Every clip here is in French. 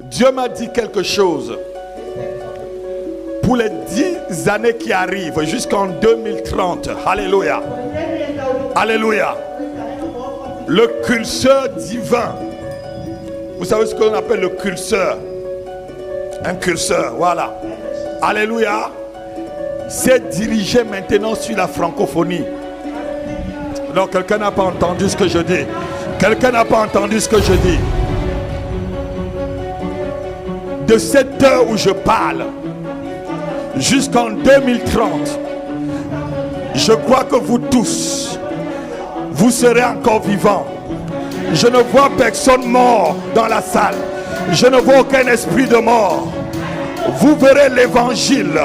Dieu m'a dit quelque chose. Pour les 10 années qui arrivent jusqu'en 2030. Alléluia. Alléluia. Le curseur divin. Vous savez ce qu'on appelle le curseur? Un curseur, voilà. Alléluia. C'est dirigé maintenant sur la francophonie. Non, quelqu'un n'a pas entendu ce que je dis. Quelqu'un n'a pas entendu ce que je dis. De cette heure où je parle jusqu'en 2030, je crois que vous tous, vous serez encore vivants. Je ne vois personne mort dans la salle. Je ne vois aucun esprit de mort. Vous verrez l'évangile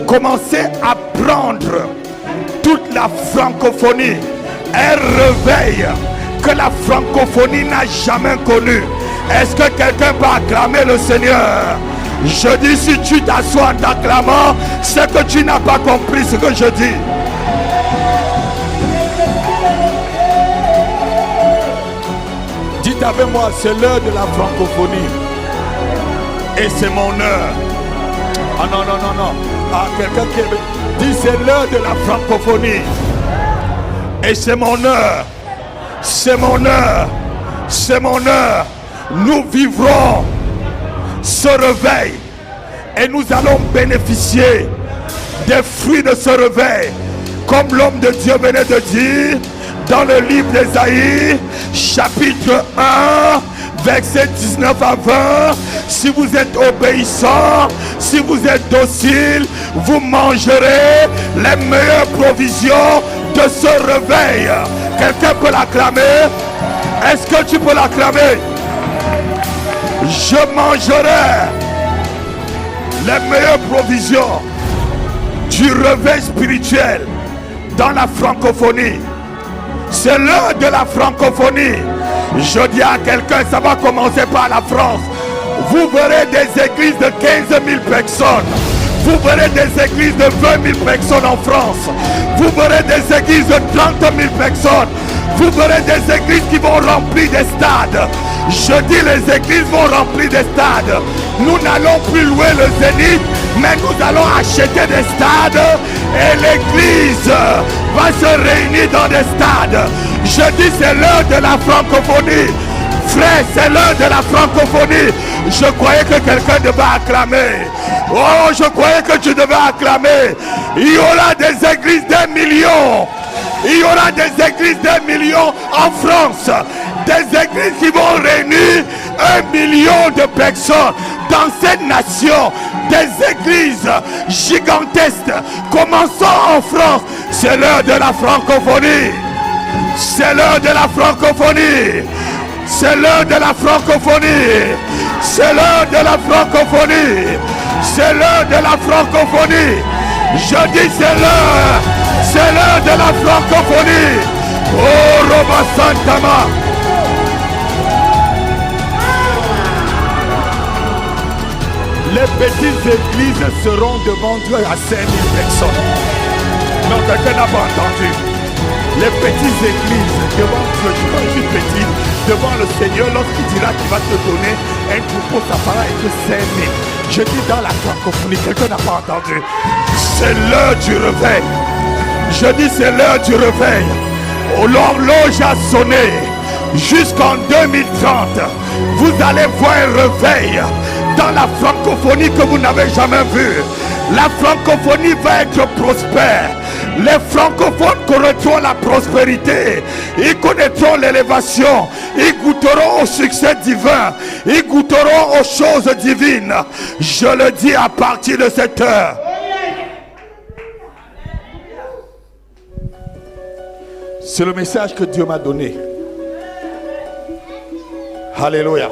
commencer à prendre toute la francophonie. Un réveil que la francophonie n'a jamais connu. Est-ce que quelqu'un peut acclamer le Seigneur? Je dis, si tu t'assois en t'acclamant, c'est que tu n'as pas compris ce que je dis. Dites avec moi, c'est l'heure de la francophonie. Et c'est mon heure. Ah non, non, non, non. Ah, quelqu'un qui dit, c'est l'heure de la francophonie. Et c'est mon heure. C'est mon heure. C'est mon heure. Nous vivrons ce réveil et nous allons bénéficier des fruits de ce réveil, comme l'homme de Dieu venait de dire dans le livre d'Ésaïe chapitre 1 verset 19 à 20. Si vous êtes obéissants, si vous êtes dociles, vous mangerez les meilleures provisions de ce réveil. Quelqu'un peut l'acclamer? Est-ce que tu peux l'acclamer? Je mangerai les meilleures provisions du réveil spirituel dans la francophonie. C'est l'heure de la francophonie. Je dis à quelqu'un, ça va commencer par la France. Vous verrez des églises de 15 000 personnes. Vous verrez des églises de 20 000 personnes en France. Vous verrez des églises de 30 000 personnes. Vous verrez des églises qui vont remplir des stades. Je dis, les églises vont remplir des stades. Nous n'allons plus louer le Zénith, mais nous allons acheter des stades et l'église va se réunir dans des stades. Je dis, c'est l'heure de la francophonie. Frère, c'est l'heure de la francophonie. Je croyais que quelqu'un devait acclamer. Oh, je croyais que tu devais acclamer. Il y aura des églises d'1 million. Il y aura des églises d'1 million en France. Des églises qui vont réunir 1 million de personnes dans cette nation. Des églises gigantesques. Commençons en France. C'est l'heure de la francophonie. C'est l'heure de la francophonie. C'est l'heure de la francophonie. C'est l'heure de la francophonie. C'est l'heure de la francophonie. Je dis c'est l'heure. C'est l'heure de la francophonie. Oh, Roba Santama. Les petites églises seront devant Dieu à 5 000 personnes. Non, quelqu'un n'a pas entendu. Les petites églises devant Dieu, tu vois, une petite, devant le Seigneur, lorsqu'il dira qu'il va te donner un troupeau, ça fera être 5 000. Je dis dans la francophonie, quelqu'un n'a pas entendu. C'est l'heure du réveil. Je dis c'est l'heure du réveil. L'horloge a sonné. Jusqu'en 2030, vous allez voir un réveil dans la francophonie que vous n'avez jamais vu. La francophonie va être prospère. Les francophones connaîtront la prospérité. Ils connaîtront l'élévation. Ils goûteront au succès divin. Ils goûteront aux choses divines. Je le dis à partir de cette heure. C'est le message que Dieu m'a donné. Alléluia.